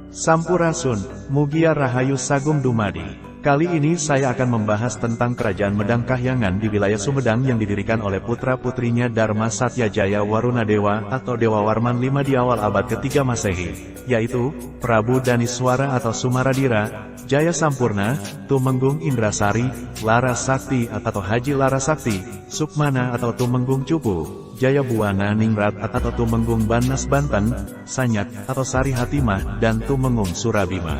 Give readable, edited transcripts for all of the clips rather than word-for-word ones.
Sampurasun, Mugia Rahayu Sagung Dumadi. Kali ini saya akan membahas tentang Kerajaan Medang Kahyangan di wilayah Sumedang yang didirikan oleh putra-putrinya Dharma Satyajaya Warunadewa atau Dewa Warman V di awal abad ke-3 Masehi, yaitu Prabu Daniswara atau Sumaradira, Jaya Sampurna, Tumenggung Indrasari, Larasakti atau Haji Larasakti, Sukmana atau Tumenggung Cupu, Jaya Buwana Ningrat atau Tumenggung Banas Banten, Sanyak atau Sari Hatimah, dan Tumenggung Surabima.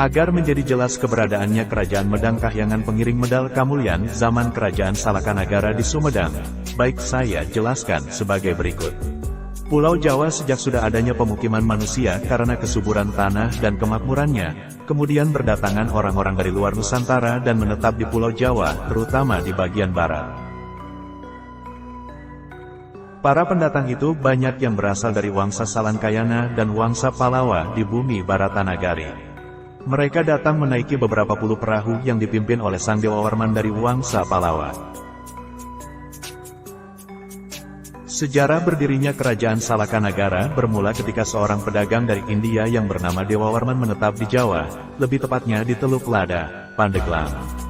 Agar menjadi jelas keberadaannya Kerajaan Medang Kahyangan pengiring medal Kamulyan zaman Kerajaan Salakanagara di Sumedang, baik saya jelaskan sebagai berikut. Pulau Jawa sejak sudah adanya pemukiman manusia karena kesuburan tanah dan kemakmurannya, kemudian berdatangan orang-orang dari luar Nusantara dan menetap di Pulau Jawa, terutama di bagian barat. Para pendatang itu banyak yang berasal dari Wangsa Salankayana dan Wangsa Palawa di bumi Baratanagari. Mereka datang menaiki beberapa puluh perahu yang dipimpin oleh Sang Dewa Warman dari Wangsa Palawa. Sejarah berdirinya Kerajaan Salakanagara bermula ketika seorang pedagang dari India yang bernama Dewa Warman menetap di Jawa, lebih tepatnya di Teluk Lada, Pandeglang.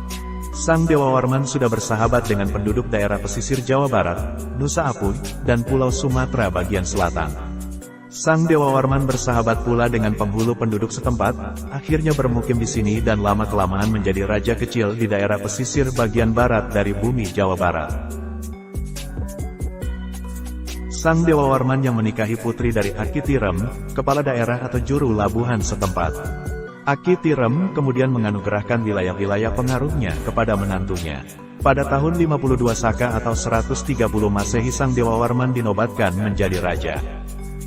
Sang Dewa Warman sudah bersahabat dengan penduduk daerah pesisir Jawa Barat, Nusa Apui, dan Pulau Sumatera bagian selatan. Sang Dewa Warman bersahabat pula dengan penghulu penduduk setempat, akhirnya bermukim di sini dan lama-kelamaan menjadi raja kecil di daerah pesisir bagian barat dari bumi Jawa Barat. Sang Dewa Warman yang menikahi putri dari Aki Tirem, kepala daerah atau juru labuhan setempat. Aki Tirem kemudian menganugerahkan wilayah-wilayah pengaruhnya kepada menantunya. Pada tahun 52 Saka atau 130 Masehi Sang Dewa Warman dinobatkan menjadi raja.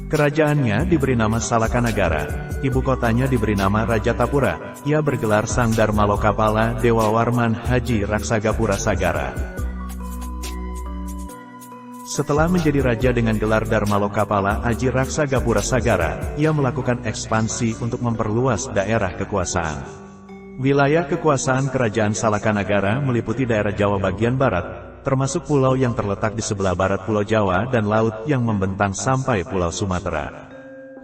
Kerajaannya diberi nama Salakanagara, ibu kotanya diberi nama Rajatapura, ia bergelar Sang Dharma Lokapala Dewa Warman Haji Raksagapura Sagara. Setelah menjadi raja dengan gelar Dharma Lokapala Haji Raksagapura Sagara, ia melakukan ekspansi untuk memperluas daerah kekuasaan. Wilayah kekuasaan Kerajaan Salakanagara meliputi daerah Jawa bagian barat, termasuk pulau yang terletak di sebelah barat Pulau Jawa dan laut yang membentang sampai Pulau Sumatera.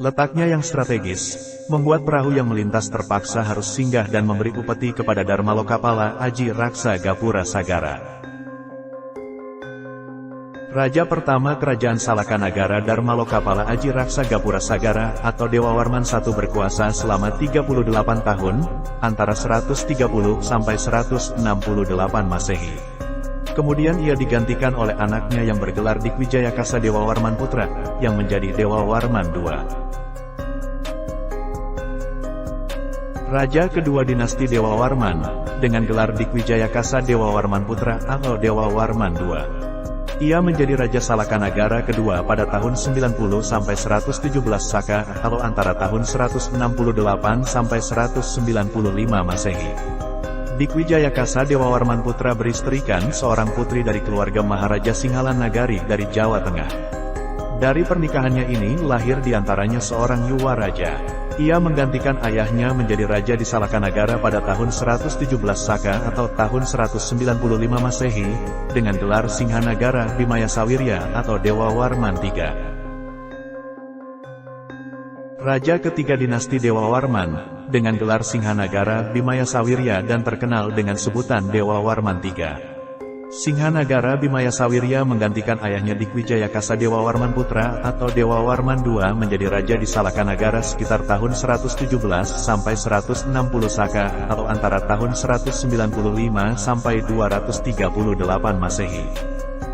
Letaknya yang strategis, membuat perahu yang melintas terpaksa harus singgah dan memberi upeti kepada Dharma Lokapala Haji Raksagapura Sagara. Raja pertama Kerajaan Salakanagara Dharma Lokapala Haji Raksagapura Sagara atau Dewa Warman I berkuasa selama 38 tahun, antara 130 sampai 168 Masehi. Kemudian ia digantikan oleh anaknya yang bergelar Dikwijaya Kasa Dewa Warman Putra, yang menjadi Dewa Warman II. Raja kedua dinasti Dewa Warman, dengan gelar Dikwijaya Kasa Dewa Warman Putra atau Dewa Warman II. Ia menjadi Raja Salakanagara kedua pada tahun 90 sampai 117 Saka atau antara tahun 168 sampai 195 Masehi. Dikwijaya Kasa Dewa Warman Putra beristrikan seorang putri dari keluarga Maharaja Singhalan Nagari dari Jawa Tengah. Dari pernikahannya ini lahir diantaranya seorang Yuwa Raja. Ia menggantikan ayahnya menjadi raja di Salakanagara pada tahun 117 Saka atau tahun 195 Masehi, dengan gelar Singhanagara Bimaya Sawirya atau Dewa Warman III. Raja ketiga dinasti Dewa Warman, dengan gelar Singhanagara Bimaya Sawirya dan terkenal dengan sebutan Dewa Warman III. Singhanagara Bimaya Sawirya menggantikan ayahnya Dikwijaya Kasa Dewa Warman Putra atau Dewa Warman II menjadi raja di Salakanagara sekitar tahun 117 sampai 160 Saka atau antara tahun 195 sampai 238 Masehi.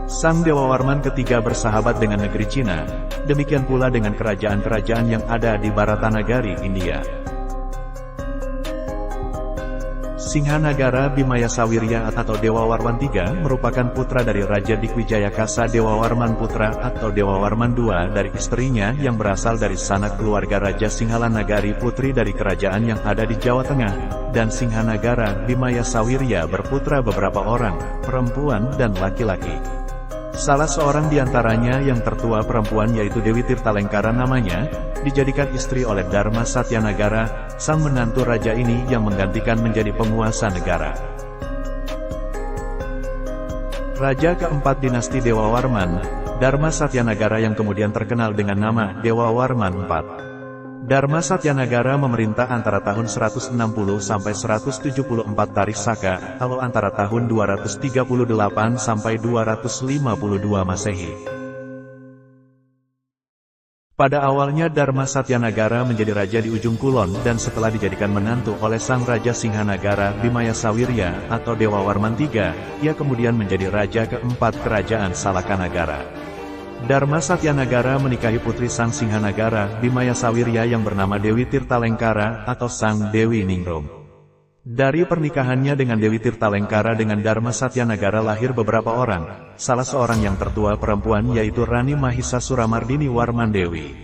Sang Dewa Warman ketiga bersahabat dengan negeri Cina, demikian pula dengan kerajaan-kerajaan yang ada di Baratanagari, India. Singhanagara Bimaya Sawirya atau Dewa Warman III merupakan putra dari Raja Dikwijaya Kasa Dewa Warman Putra atau Dewa Warman II dari istrinya yang berasal dari sanak keluarga Raja Singhalan Nagari putri dari kerajaan yang ada di Jawa Tengah, dan Singhanagara Bimaya Sawirya berputra beberapa orang, perempuan dan laki-laki. Salah seorang di antaranya yang tertua perempuan yaitu Dewi Tirtalengkara namanya, dijadikan istri oleh Dharma Satyanagara, sang menantu raja ini yang menggantikan menjadi penguasa negara. Raja keempat dinasti Dewa Warman, Dharma Satyanagara yang kemudian terkenal dengan nama Dewa Warman IV. Dharma Satyanagara memerintah antara tahun 160 sampai 174 Tarikh Saka, atau antara tahun 238 sampai 252 Masehi. Pada awalnya Dharma Satyanagara menjadi raja di ujung kulon dan setelah dijadikan menantu oleh sang Raja Singhanagara Bhimaya Sawirya atau Dewa Warman III, ia kemudian menjadi raja keempat kerajaan Salakanagara. Dharma Satyanagara menikahi putri sang Singhanagara Bhimaya Sawirya yang bernama Dewi Tirtalengkara atau sang Dewi Ningrum. Dari pernikahannya dengan Dewi Tirtalengkara dengan Dharma Satyanagara lahir beberapa orang, salah seorang yang tertua perempuan yaitu Rani Mahisasuramardini Warmandewi.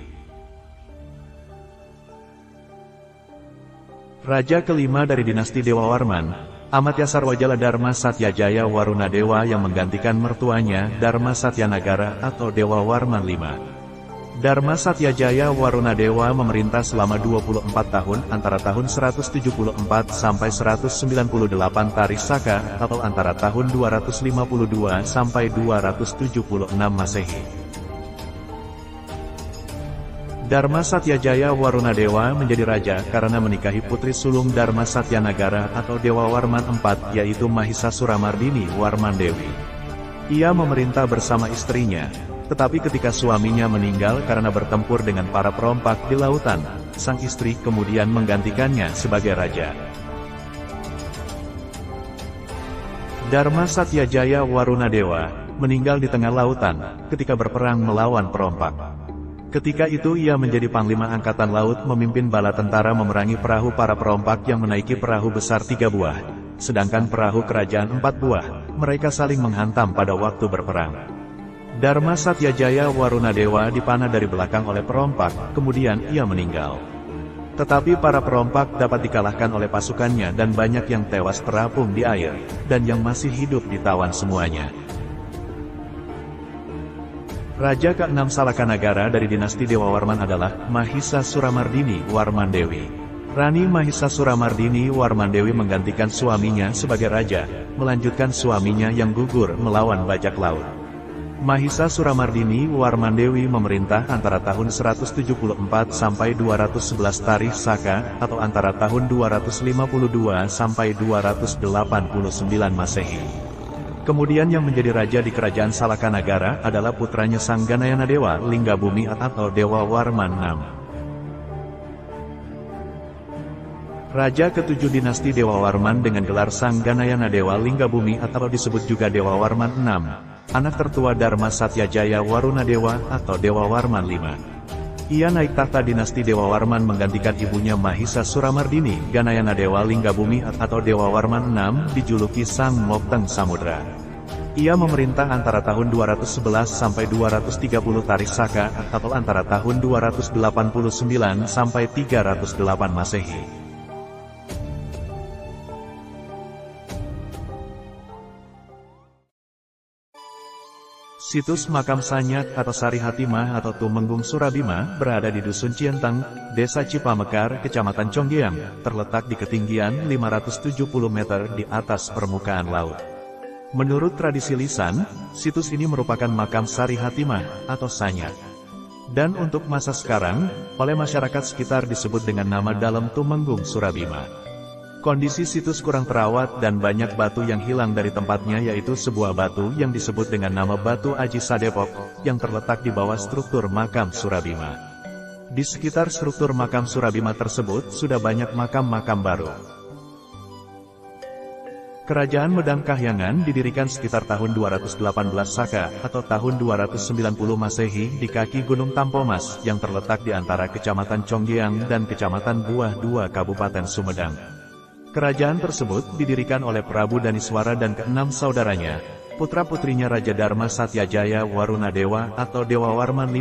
Raja kelima dari dinasti Dewa Warman, Amatyasarwajala Dharma Satyajaya Warunadewa yang menggantikan mertuanya Dharma Satyanagara atau Dewa Warman V. Dharma Satyajaya Warunadewa memerintah selama 24 tahun antara tahun 174 sampai 198 Tarikh Saka atau antara tahun 252 sampai 276 Masehi. Dharma Satyajaya Warunadewa menjadi raja karena menikahi putri sulung Dharma Satyanagara atau Dewa Warman IV yaitu Mahisasuramardini Warmandewi. Ia memerintah bersama istrinya. Tetapi ketika suaminya meninggal karena bertempur dengan para perompak di lautan, sang istri kemudian menggantikannya sebagai raja. Dharma Satyajaya Warunadewa meninggal di tengah lautan ketika berperang melawan perompak. Ketika itu ia menjadi panglima angkatan laut memimpin bala tentara memerangi perahu para perompak yang menaiki perahu besar 3 buah, sedangkan perahu kerajaan 4 buah, mereka saling menghantam pada waktu berperang. Dharma Satyajaya Warunadewa dipanah dari belakang oleh perompak, kemudian ia meninggal. Tetapi para perompak dapat dikalahkan oleh pasukannya dan banyak yang tewas terapung di air, dan yang masih hidup ditawan semuanya. Raja ke-6 Salakanagara dari dinasti Dewa Warman adalah Mahisasuramardini Warmandewi. Rani Mahisasuramardini Warmandewi menggantikan suaminya sebagai raja, melanjutkan suaminya yang gugur melawan bajak laut. Mahisasuramardini Warmandewi memerintah antara tahun 174 sampai 211 Tarikh Saka, atau antara tahun 252 sampai 289 Masehi. Kemudian yang menjadi raja di kerajaan Salakanagara adalah putranya sang Ganayanadewa Linggabumi atau Dewa Warman VI. Raja ke-7 dinasti Dewa Warman dengan gelar sang Ganayanadewa Linggabumi atau disebut juga Dewa Warman VI. Anak tertua Dharma Satyajaya Warunadewa atau Dewa Warman V. Ia naik tahta dinasti Dewa Warman menggantikan ibunya Mahisasuramardini Ganayanadewa Linggabumi atau Dewa Warman VI dijuluki Sang Mokteng Samudra. Ia memerintah antara tahun 211 sampai 230 Tarikh Saka atau antara tahun 289 sampai 308 Masehi. Situs makam Sanyak atau Sari Hatimah atau Tumenggung Surabima berada di Dusun Cienteng, Desa Cipamekar, Kecamatan Conggeang, terletak di ketinggian 570 meter di atas permukaan laut. Menurut tradisi lisan, situs ini merupakan makam Sari Hatimah atau Sanyak. Dan untuk masa sekarang, oleh masyarakat sekitar disebut dengan nama Dalem Tumenggung Surabima. Kondisi situs kurang terawat dan banyak batu yang hilang dari tempatnya yaitu sebuah batu yang disebut dengan nama Batu Aji Sadepok, yang terletak di bawah struktur makam Surabima. Di sekitar struktur makam Surabima tersebut sudah banyak makam-makam baru. Kerajaan Medang Kahyangan didirikan sekitar tahun 218 Saka atau tahun 290 Masehi di kaki Gunung Tampomas yang terletak di antara Kecamatan Conggeang dan Kecamatan Buah II Kabupaten Sumedang. Kerajaan tersebut didirikan oleh Prabu Daniswara dan ke-6 saudaranya, putra-putrinya Raja Dharma Satyajaya Warunadewa atau Dewa Warman V,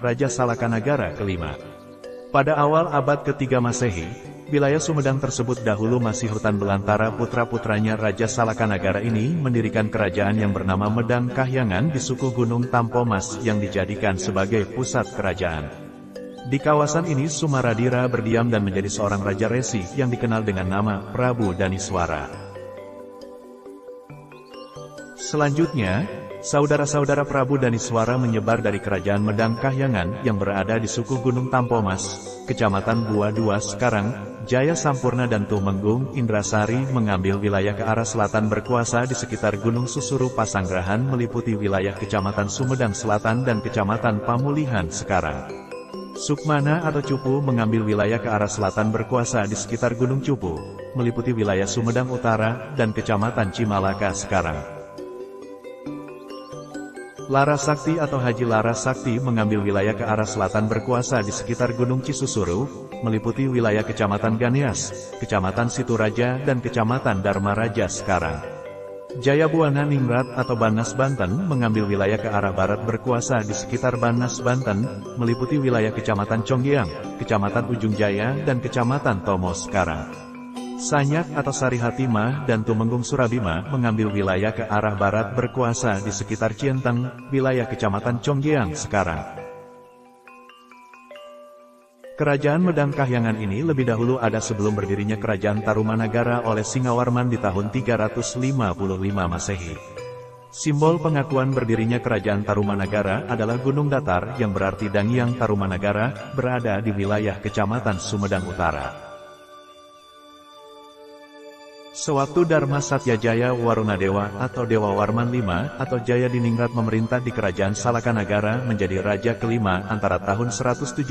Raja Salakanagara kelima. Pada awal abad ke-3 Masehi, wilayah Sumedang tersebut dahulu masih hutan belantara. Putra-putranya Raja Salakanagara ini mendirikan kerajaan yang bernama Medang Kahyangan di suku Gunung Tampomas yang dijadikan sebagai pusat kerajaan. Di kawasan ini Sumaradira berdiam dan menjadi seorang raja resi yang dikenal dengan nama Prabu Daniswara. Selanjutnya, Saudara-saudara Prabu Daniswara menyebar dari Kerajaan Medang Kahyangan yang berada di suku Gunung Tampomas, Kecamatan Bua II sekarang, Jaya Sampurna dan Tumenggung Indrasari mengambil wilayah ke arah selatan berkuasa di sekitar Gunung Susuru Pasanggerahan meliputi wilayah Kecamatan Sumedang Selatan dan Kecamatan Pamulihan sekarang. Sukmana atau Cupu mengambil wilayah ke arah selatan berkuasa di sekitar Gunung Cupu, meliputi wilayah Sumedang Utara dan Kecamatan Cimalaka sekarang. Larasakti atau Haji Larasakti mengambil wilayah ke arah selatan berkuasa di sekitar Gunung Cisusuru, meliputi wilayah Kecamatan Ganeas, Kecamatan Situraja dan Kecamatan Dharmaraja sekarang. Jayabuana Ningrat atau Banas Banten mengambil wilayah ke arah barat berkuasa di sekitar Banas Banten, meliputi wilayah Kecamatan Conggiang, Kecamatan Ujung Jaya dan Kecamatan Tomo sekarang. Sanyak atau Sari Hatimah dan Tumenggung Surabima mengambil wilayah ke arah barat berkuasa di sekitar Cienteng, wilayah Kecamatan Conggiang sekarang. Kerajaan Medang Kahyangan ini lebih dahulu ada sebelum berdirinya Kerajaan Tarumanagara oleh Singawarman di tahun 355 Masehi. Simbol pengakuan berdirinya Kerajaan Tarumanagara adalah gunung datar yang berarti Dangyang Tarumanagara, berada di wilayah Kecamatan Sumedang Utara. Sewaktu Dharma Satyajaya Warunadewa atau Dewa Warman V atau Jaya Diningrat memerintah di Kerajaan Salakanagara menjadi raja kelima antara tahun 174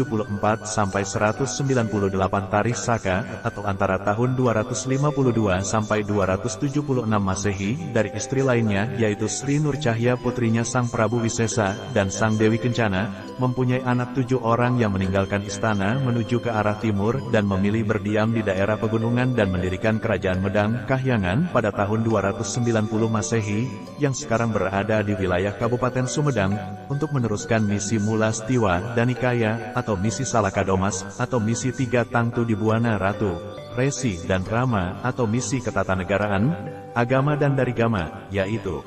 sampai 198 Tarikh Saka atau antara tahun 252 sampai 276 Masehi dari istri lainnya yaitu Sri Nur Cahya putrinya Sang Prabu Wisesa dan Sang Dewi Kencana, mempunyai anak 7 orang yang meninggalkan istana menuju ke arah timur dan memilih berdiam di daerah pegunungan dan mendirikan Kerajaan Medang Kahyangan pada tahun 290 Masehi, yang sekarang berada di wilayah Kabupaten Sumedang, untuk meneruskan misi Mula Stiwa Danikaya, atau misi Salakadomas, atau misi Tiga Tangtu di Buana Ratu, Resi dan Rama, atau misi ketatanegaraan, agama dan darigama, yaitu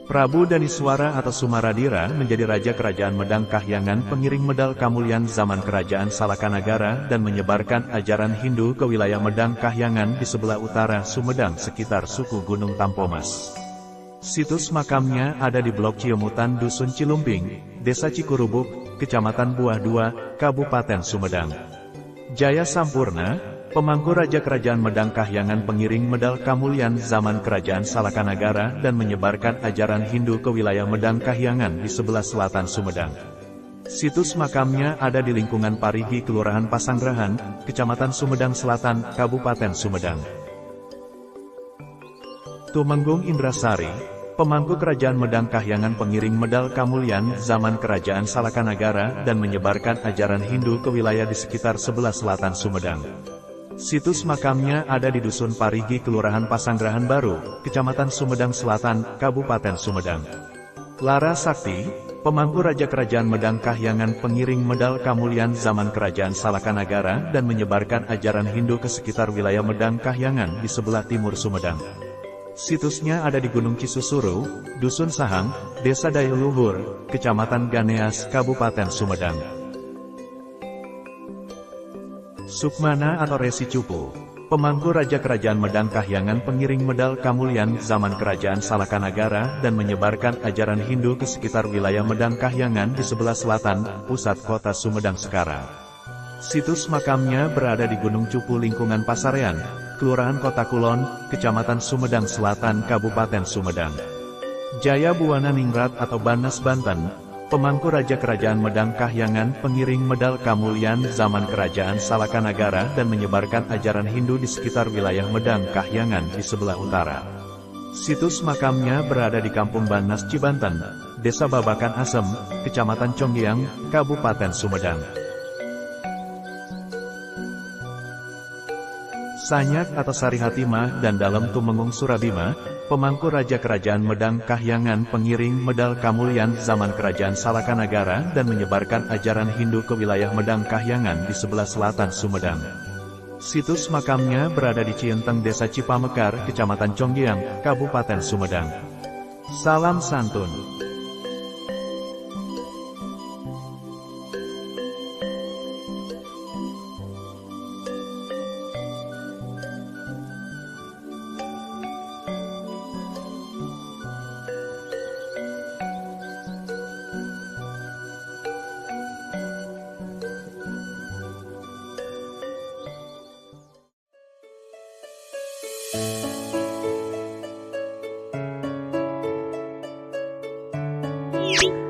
Prabu Daniswara atau Sumaradira menjadi Raja Kerajaan Medang Kahyangan pengiring medal kamulyan zaman Kerajaan Salakanagara dan menyebarkan ajaran Hindu ke wilayah Medang Kahyangan di sebelah utara Sumedang sekitar suku Gunung Tampomas. Situs makamnya ada di Blok Ciemutan Dusun Cilumping, Desa Cikurubuk, Kecamatan Buah II, Kabupaten Sumedang. Jaya Sampurna, pemangku Raja Kerajaan Medang Kahyangan pengiring medal kamulyan zaman Kerajaan Salakanagara dan menyebarkan ajaran Hindu ke wilayah Medang Kahyangan di sebelah selatan Sumedang. Situs makamnya ada di lingkungan Parigi Kelurahan Pasanggerahan, Kecamatan Sumedang Selatan, Kabupaten Sumedang. Tumenggung Indrasari, pemangku Kerajaan Medang Kahyangan pengiring medal kamulyan zaman Kerajaan Salakanagara dan menyebarkan ajaran Hindu ke wilayah di sekitar sebelah selatan Sumedang. Situs makamnya ada di Dusun Parigi Kelurahan Pasanggerahan Baru, Kecamatan Sumedang Selatan, Kabupaten Sumedang. Larasakti, pemangku Raja Kerajaan Medang Kahyangan pengiring medal kamulyan zaman Kerajaan Salakanagara dan menyebarkan ajaran Hindu ke sekitar wilayah Medang Kahyangan di sebelah timur Sumedang. Situsnya ada di Gunung Cisusuru, Dusun Sahang, Desa Dayuluhur, Kecamatan Ganeas, Kabupaten Sumedang. Sukmana atau Resi Cupu, pemangku Raja Kerajaan Medang Kahyangan pengiring medal kamulyan zaman Kerajaan Salakanagara dan menyebarkan ajaran Hindu ke sekitar wilayah Medang Kahyangan di sebelah selatan, pusat kota Sumedang sekarang. Situs makamnya berada di Gunung Cupu lingkungan Pasarean, Kelurahan Kota Kulon, Kecamatan Sumedang Selatan, Kabupaten Sumedang. Jayabuana Ningrat atau Banas Banten, pemangku Raja Kerajaan Medang Kahyangan pengiring medal kamulyan zaman Kerajaan Salakanagara dan menyebarkan ajaran Hindu di sekitar wilayah Medang Kahyangan di sebelah utara. Situs makamnya berada di Kampung Banas Cibanten, Desa Babakan Asem, Kecamatan Conggiang, Kabupaten Sumedang. Sanyak atau Sari Hatimah dan Dalem Tumenggung Surabima, pemangku Raja Kerajaan Medang Kahyangan pengiring medal kamulyan zaman Kerajaan Salakanagara dan menyebarkan ajaran Hindu ke wilayah Medang Kahyangan di sebelah selatan Sumedang. Situs makamnya berada di Cienteng Desa Cipamekar, Kecamatan Conggiang, Kabupaten Sumedang. Salam santun. Thank you.